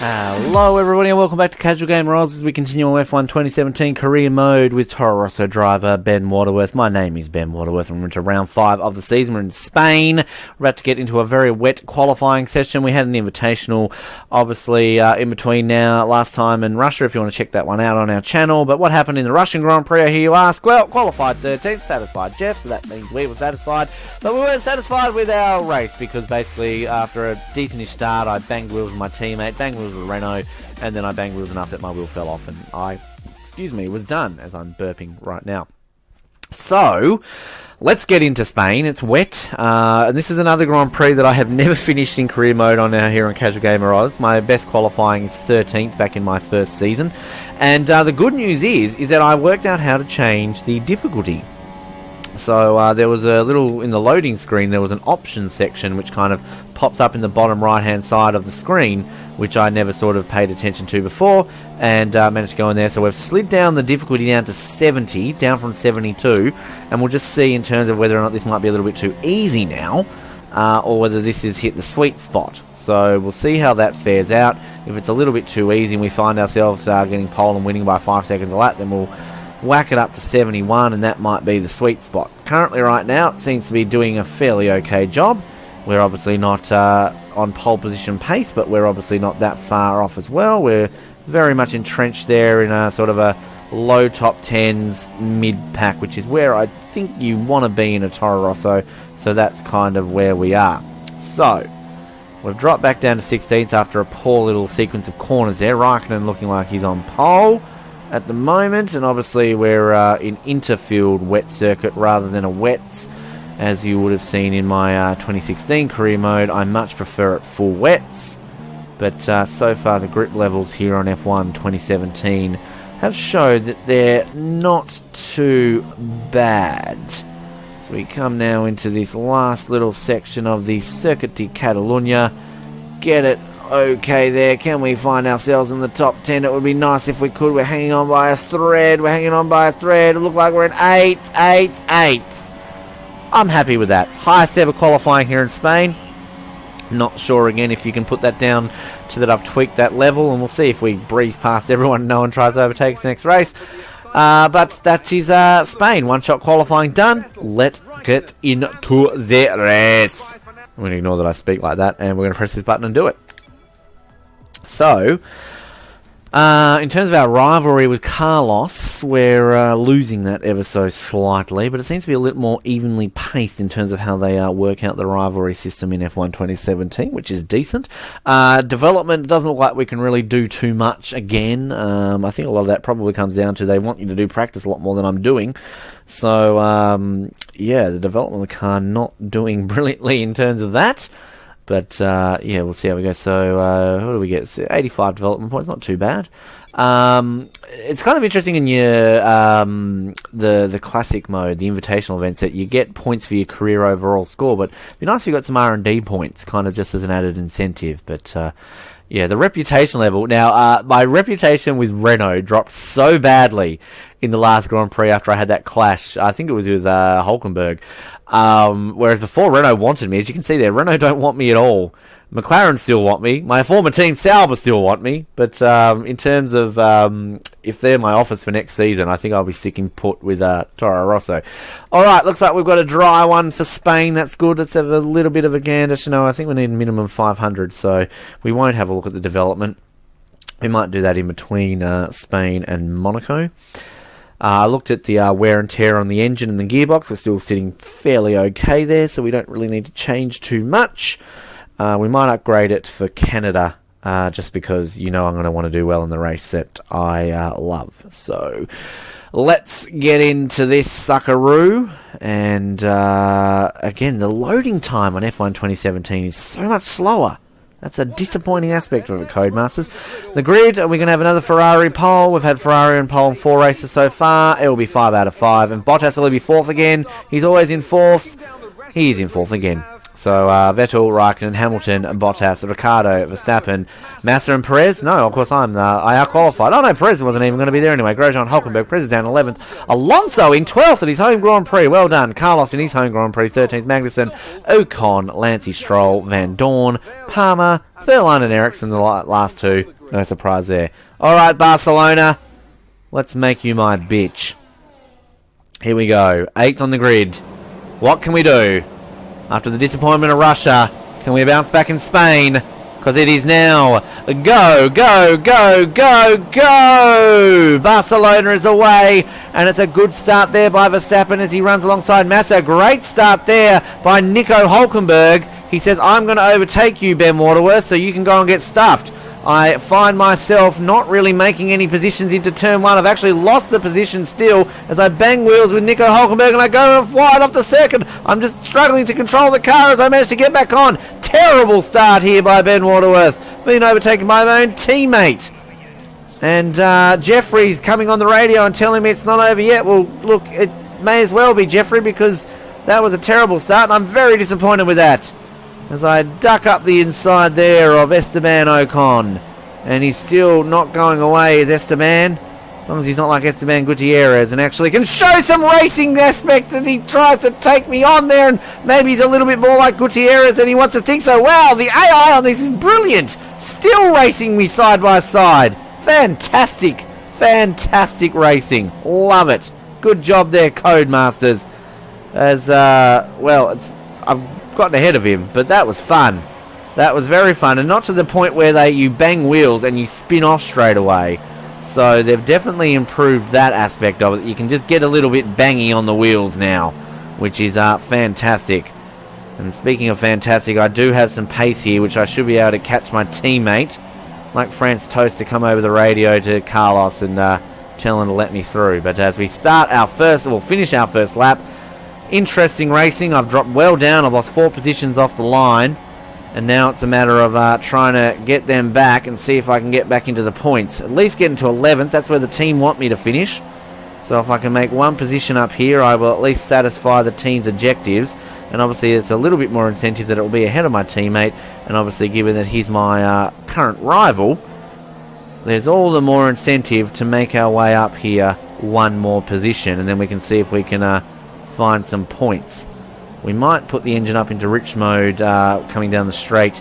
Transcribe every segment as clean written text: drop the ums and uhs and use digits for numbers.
Hello everybody and welcome back to Casual Gamer Oz as we continue on F1 2017 career mode with Toro Rosso driver Ben Waterworth. My name is Ben Waterworth and we're into round 5 of the season. We're in Spain. We're about to get into a very wet qualifying session. We had an invitational obviously in between now last time in Russia if you want to check that one out on our channel. But what happened in the Russian Grand Prix, I hear you ask? Well, qualified 13th, satisfied Jeff, so that means we were satisfied. But we weren't satisfied with our race because basically after a decentish start I banged wheels with my teammate, banged wheels with Renault, and then I banged wheels enough that my wheel fell off and I, was done as I'm burping right now. So, let's get into Spain. It's wet, and this is another Grand Prix that I have never finished in career mode on now here on Casual Gamer Oz. My best qualifying is 13th back in my first season, and the good news is that I worked out how to change the difficulty. So there was a little, in the loading screen, there was an options section which kind of pops up in the bottom right hand side of the screen, which I never sort of paid attention to before, and managed to go in there. So we've slid down the difficulty down to 70, down from 72, and we'll just see in terms of whether or not this might be a little bit too easy now, or whether this has hit the sweet spot. So we'll see how that fares out. If it's a little bit too easy and we find ourselves getting pole and winning by 5 seconds a lap, then we'll whack it up to 71, and that might be the sweet spot. Currently right now it seems to be doing a fairly okay job. We're obviously not on pole position pace, but we're obviously not that far off as well. We're very much entrenched there in a sort of a low top 10s mid pack, which is where I think you want to be in a Toro Rosso, so that's kind of where we are. So we've dropped back down to 16th after a poor little sequence of corners there. Raikkonen looking like he's on pole at the moment, and obviously we're in interfield wet circuit rather than a wets, as you would have seen in my 2016 career mode. I much prefer it full wets, but so far the grip levels here on F1 2017 have showed that they're not too bad. So we come now into this last little section of the Circuit de Catalunya. Get it okay there. Can we find ourselves in the top 10? It would be nice if we could. We're hanging on by a thread. It looks like we're in 8th. I'm happy with that. Highest ever qualifying here in Spain. Not sure again if you can put that down to that I've tweaked that level, and we'll see if we breeze past everyone and no one tries to overtake us next race. But that is Spain. One shot qualifying done. Let's get into the race. I'm going to ignore that I speak like that, and we're going to press this button and do it. So, in terms of our rivalry with Carlos, we're losing that ever so slightly, but it seems to be a little more evenly paced in terms of how they work out the rivalry system in F1 2017, which is decent. Development doesn't look like we can really do too much again. I think a lot of that probably comes down to they want you to do practice a lot more than I'm doing. So, yeah, the development of the car not doing brilliantly in terms of that. But, yeah, we'll see how we go. So, what do we get? 85 development points, not too bad. It's kind of interesting in your the classic mode, the invitational events, that you get points for your career overall score, but it'd be nice if you got some R&D points, kind of just as an added incentive. But, yeah, the reputation level. Now, my reputation with Renault dropped so badly in the last Grand Prix after I had that clash. I think it was with Hulkenberg. Whereas before Renault wanted me, as you can see there, Renault don't want me at all. McLaren still want me. My former team Sauber still want me. But in terms of if they're my offers for next season, I think I'll be sticking put with Toro Rosso. Alright, looks like we've got a dry one for Spain. That's good. Let's have a little bit of a gander. I think we need minimum 500, so we won't have a look at the development. We might do that in between Spain and Monaco. I looked at the wear and tear on the engine and the gearbox. We're still sitting fairly okay there, so we don't really need to change too much. We might upgrade it for Canada, just because I'm going to want to do well in the race that I love. So let's get into this suckaroo. And again, the loading time on F1 2017 is so much slower. That's a disappointing aspect of it, Codemasters. The grid, we're going to have another Ferrari pole. We've had Ferrari in pole in 4 races so far. It will be 5 out of 5. And Bottas will be 4th again. He's always in 4th. He's in 4th again. So Vettel, Raikkonen, Hamilton, Bottas, Ricciardo, Verstappen, Massa and Perez. No, of course I out-qualified. Oh no, Perez wasn't even going to be there anyway. Grosjean, Hulkenberg, Perez is down 11th. Alonso in 12th at his home Grand Prix. Well done. Carlos in his home Grand Prix. 13th, Magnussen, Ocon, Lancey, Stroll, Van Dorn, Palmer, Verline and Ericsson, the last two. No surprise there. Alright, Barcelona. Let's make you my bitch. Here we go. 8th on the grid. What can we do? After the disappointment of Russia, can we bounce back in Spain? Because it is now go, go, go, go, go! Barcelona is away, and it's a good start there by Verstappen as he runs alongside Massa. Great start there by Nico Hulkenberg. He says, I'm going to overtake you, Ben Waterworth, so you can go and get stuffed. I find myself not really making any positions into turn 1. I've actually lost the position still as I bang wheels with Nico Hulkenberg and I go wide off the circuit. I'm just struggling to control the car as I manage to get back on. Terrible start here by Ben Waterworth. Being overtaken by my own teammate. And Jeffrey's coming on the radio and telling me it's not over yet. Well, look, it may as well be, Jeffrey, because that was a terrible start and I'm very disappointed with that. As I duck up the inside there of Esteban Ocon. And he's still not going away as Esteban. As long as he's not like Esteban Gutierrez and actually can show some racing aspects as he tries to take me on there. And maybe he's a little bit more like Gutierrez and he wants to think so. Wow, the AI on this is brilliant. Still racing me side by side. Fantastic. Fantastic racing. Love it. Good job there, Codemasters. As, I've gotten ahead of him, but that was fun. That was very fun, and not to the point where you bang wheels and you spin off straight away. So they've definitely improved that aspect of it. You can just get a little bit bangy on the wheels now, which is fantastic. And speaking of fantastic, I do have some pace here, which I should be able to catch my teammate, like France Toast, to come over the radio to Carlos and tell him to let me through. But as we finish our first lap, interesting racing. I've dropped well down. I've lost 4 positions off the line. And now it's a matter of trying to get them back and see if I can get back into the points. At least get into 11th. That's where the team want me to finish. So if I can make 1 position up here, I will at least satisfy the team's objectives. And obviously it's a little bit more incentive that it will be ahead of my teammate. And obviously given that he's my current rival, there's all the more incentive to make our way up here 1 more position. And then we can see if we can find some points. We might put the engine up into rich mode coming down the straight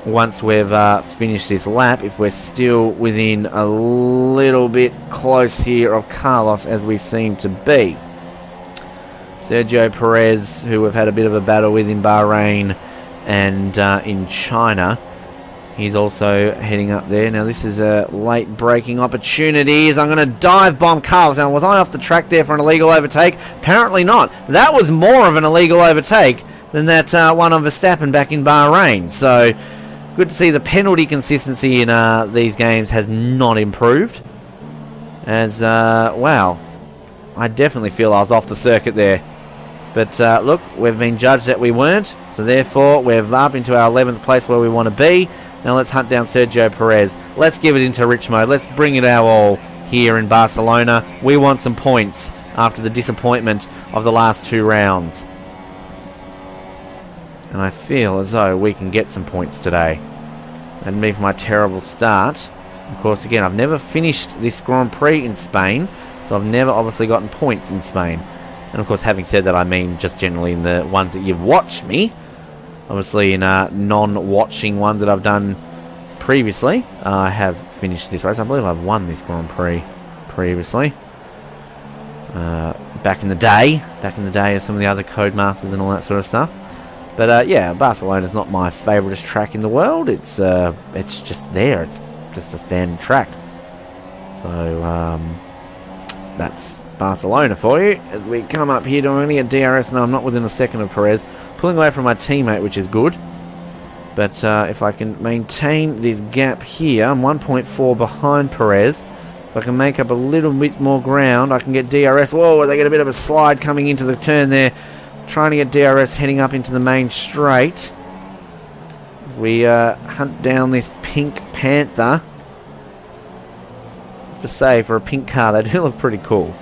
once we've finished this lap, if we're still within a little bit close here of Carlos as we seem to be. Sergio Perez, who we've had a bit of a battle with in Bahrain and in China, he's also heading up there. Now this is a late braking opportunity as I'm going to dive bomb Carlos. Now was I off the track there for an illegal overtake? Apparently not. That was more of an illegal overtake than that one on Verstappen back in Bahrain. So good to see the penalty consistency in these games has not improved. As, wow, I definitely feel I was off the circuit there. But look, we've been judged that we weren't. So therefore we're up into our 11th place where we want to be. Now let's hunt down Sergio Perez. Let's give it into rich mode. Let's bring it our all here in Barcelona. We want some points after the disappointment of the last 2 rounds. And I feel as though we can get some points today. And me for my terrible start. Of course, again, I've never finished this Grand Prix in Spain, so I've never obviously gotten points in Spain. And of course, having said that, I mean just generally in the ones that you've watched me. Obviously, in non-watching ones that I've done previously, I have finished this race. I believe I've won this Grand Prix previously. Back in the day of some of the other Codemasters and all that sort of stuff. But yeah, Barcelona's not my favouriteest track in the world. It's just there. It's just a standard track. So that's Barcelona for you. As we come up here, do I only get DRS? No, I'm not within a second of Perez. Pulling away from my teammate, which is good. But if I can maintain this gap here, I'm 1.4 behind Perez. If I can make up a little bit more ground, I can get DRS. Whoa, they get a bit of a slide coming into the turn there. Trying to get DRS heading up into the main straight. As we hunt down this pink Panther. I have to say, for a pink car, they do look pretty cool.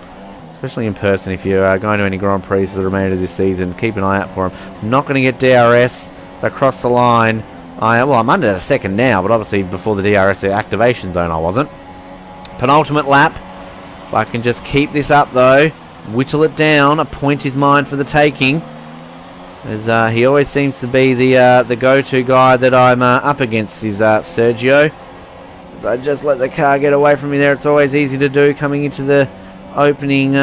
Especially in person. If you're going to any Grand Prix for the remainder of this season, keep an eye out for them. I'm not going to get DRS. So I cross the line. I'm under a second now, but obviously before the DRS activation zone I wasn't. Penultimate lap. If I can just keep this up though, whittle it down, a point is mine for the taking. As he always seems to be the go-to guy that I'm up against is Sergio. So I just let the car get away from me there. It's always easy to do coming into the opening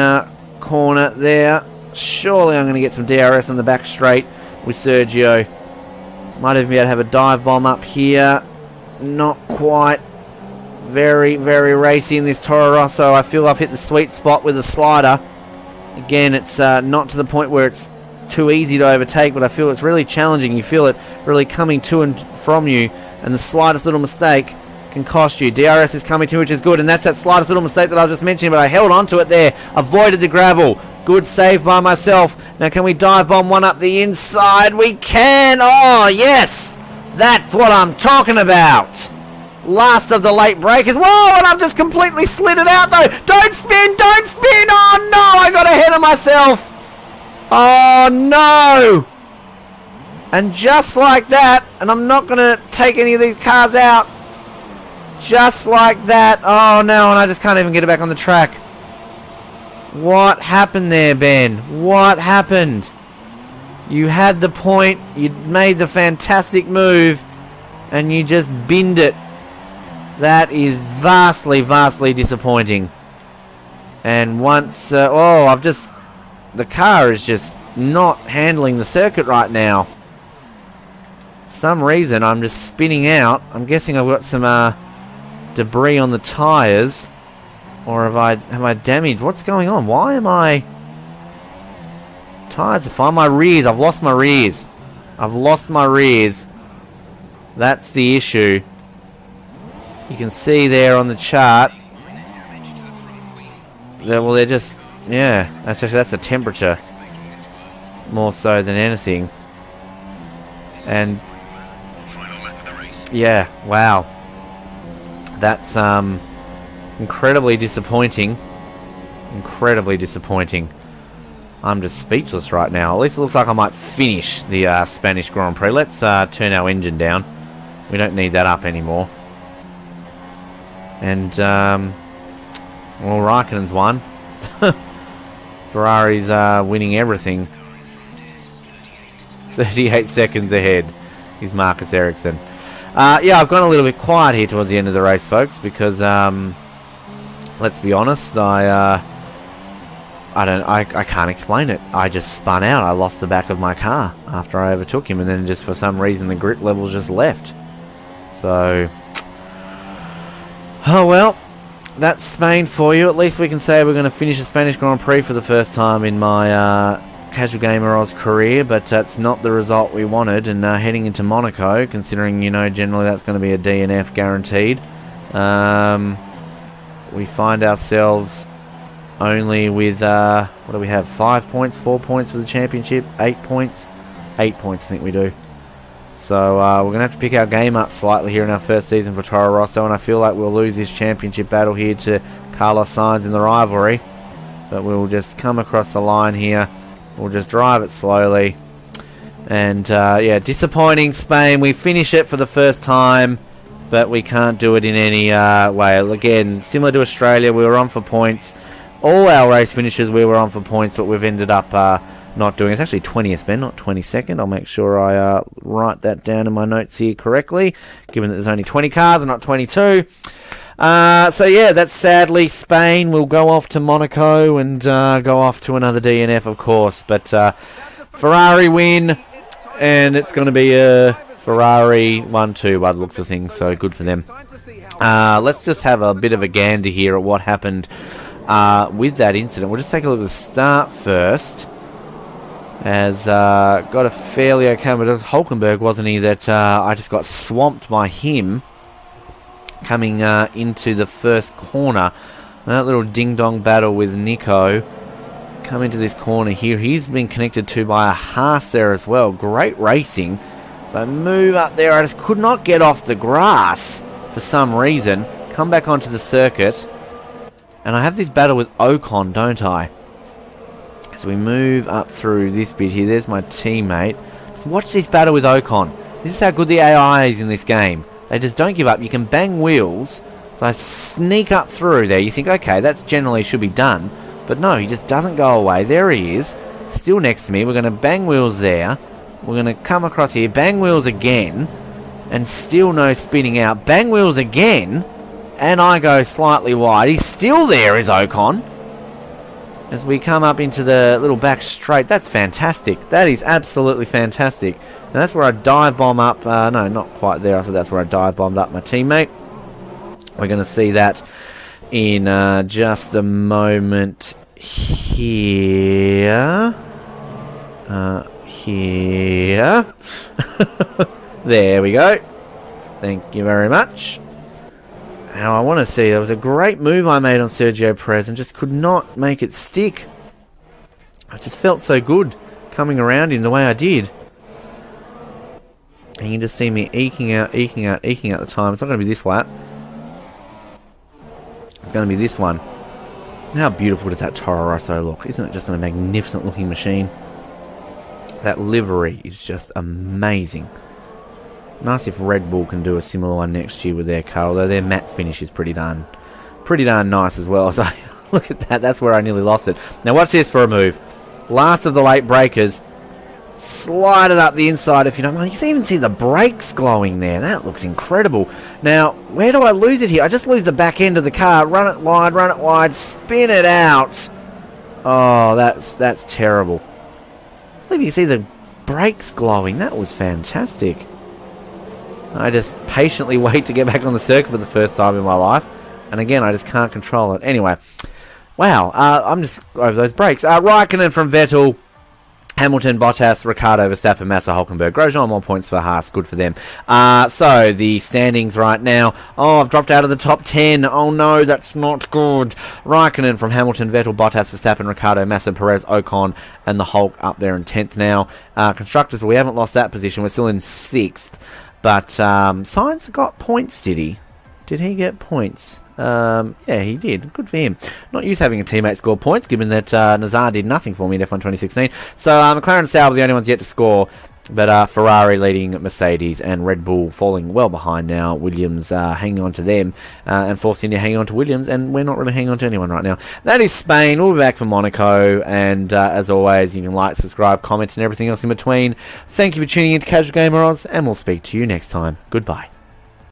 corner there. Surely I'm going to get some DRS on the back straight with Sergio. Might even be able to have a dive bomb up here. Not quite. Very, very racy in this Toro Rosso. I feel I've hit the sweet spot with the slider. Again, it's not to the point where it's too easy to overtake, but I feel it's really challenging. You feel it really coming to and from you, and the slightest little mistake can cost you. DRS is coming to, which is good, and that's that slightest little mistake that I was just mentioning, but I held on to it there. Avoided the gravel. Good save by myself. Now can we dive bomb one up the inside? We can! Oh, yes! That's what I'm talking about! Last of the late breakers. Whoa, and I've just completely slid it out though. Don't spin, don't spin! Oh no, I got ahead of myself! Oh no! And just like that, and I'm not going to take any of these cars out. Just like that. Oh no, and I just can't even get it back on the track. What happened there, Ben? What happened? You had the point, you made the fantastic move, and you just binned it. That is vastly, vastly disappointing. And once, the car is just not handling the circuit right now. For some reason, I'm just spinning out. I'm guessing I've got some debris on the tyres. Or have I damaged? What's going on? Why am I... Tyres are fine. My rears. I've lost my rears. I've lost my rears. That's the issue. You can see there on the chart. Well, they're just... Yeah. That's the temperature. More so than anything. And... Yeah. Wow. That's, incredibly disappointing. Incredibly disappointing. I'm just speechless right now. At least it looks like I might finish the Spanish Grand Prix. Let's turn our engine down. We don't need that up anymore. And, well, Raikkonen's won. Ferrari's winning everything. 38 seconds ahead is Marcus Ericsson. Yeah, I've gone a little bit quiet here towards the end of the race, folks, because, let's be honest, I can't explain it. I just spun out. I lost the back of my car after I overtook him, and then just for some reason the grip levels just left. So, oh well, that's Spain for you. At least we can say we're going to finish a Spanish Grand Prix for the first time in my Casual Gamer Oz career, but that's not the result we wanted. And heading into Monaco, considering, you know, generally that's going to be a DNF guaranteed, we find ourselves only with, what do we have, 5 points, 4 points for the championship, 8 points? 8 points, I think we do. So we're going to have to pick our game up slightly here in our first season for Toro Rosso, and I feel like we'll lose this championship battle here to Carlos Sainz in the rivalry. But we'll just come across the line here. We'll just drive it slowly. And, yeah, disappointing Spain. We finish it for the first time, but we can't do it in any way. Again, similar to Australia, we were on for points. All our race finishes we were on for points, but we've ended up not doing it. It's actually 20th, Ben, not 22nd. I'll make sure I write that down in my notes here correctly, given that there's only 20 cars and not 22. So, yeah, that's sadly Spain. We'll go off to Monaco and go off to another DNF, of course. But Ferrari win, and it's going to be a Ferrari 1-2 by the looks of things, so good for them. Let's just have a bit of a gander here at what happened with that incident. We'll just take a look at the start first. As got a fairly okay, but it was Hulkenberg, wasn't he, that I just got swamped by him coming into the first corner. And that little ding-dong battle with Nico. Come into this corner here. He's been connected to by a Haas there as well. Great racing. So move up there. I just could not get off the grass for some reason. Come back onto the circuit. And I have this battle with Ocon, don't I? So we move up through this bit here. There's my teammate. Just watch this battle with Ocon. This is how good the AI is in this game. They just don't give up. You can bang wheels. So I sneak up through there. You think, okay, that's generally should be done. But no, he just doesn't go away. There he is. Still next to me. We're going to bang wheels there. We're going to come across here. Bang wheels again. And still no spinning out. Bang wheels again. And I go slightly wide. He's still there, is Ocon. As we come up into the little back straight. That's fantastic. That is absolutely fantastic. And that's where I dive bomb up. No, not quite there. I thought that's where I dive bombed up my teammate. We're going to see that in just a moment here. Here. There we go. Thank you very much. Now I want to see, there was a great move I made on Sergio Perez and just could not make it stick. I just felt so good coming around in the way I did. And you can just see me eking out the time. It's not going to be this lap. It's going to be this one. How beautiful does that Toro Rosso look? Isn't it just a magnificent looking machine? That livery is just amazing. Nice if Red Bull can do a similar one next year with their car, although their matte finish is pretty darn nice as well. So look at that, that's where I nearly lost it. Now watch this for a move. Last of the late breakers. Slide it up the inside if you don't mind. You can even see the brakes glowing there. That looks incredible. Now, where do I lose it here? I just lose the back end of the car. Run it wide, spin it out. Oh, that's terrible. I believe you can see the brakes glowing. That was fantastic. I just patiently wait to get back on the circuit for the first time in my life. And again, I just can't control it. Anyway, wow, I'm just over those brakes. Raikkonen from Vettel, Hamilton, Bottas, Ricciardo, Verstappen, Massa, Hulkenberg, Grosjean, more points for Haas. Good for them. So, the standings right now. Oh, I've dropped out of the top 10. Oh no, that's not good. Raikkonen from Hamilton, Vettel, Bottas, Verstappen, Ricciardo, Massa, Perez, Ocon, and the Hulk up there in 10th now. Constructors, we haven't lost that position. We're still in 6th. But Sainz got points, did he? Did he get points? Yeah, he did. Good for him. Not used to having a teammate score points, given that Nazar did nothing for me in F1 2016. So McLaren and Sauber, the only ones yet to score. But Ferrari leading Mercedes and Red Bull falling well behind now. Williams hanging on to them. And Force India hanging on to Williams. And we're not really hanging on to anyone right now. That is Spain. We'll be back for Monaco. And as always, you can like, subscribe, comment, and everything else in between. Thank you for tuning in to Casual Gamer Oz. And we'll speak to you next time. Goodbye.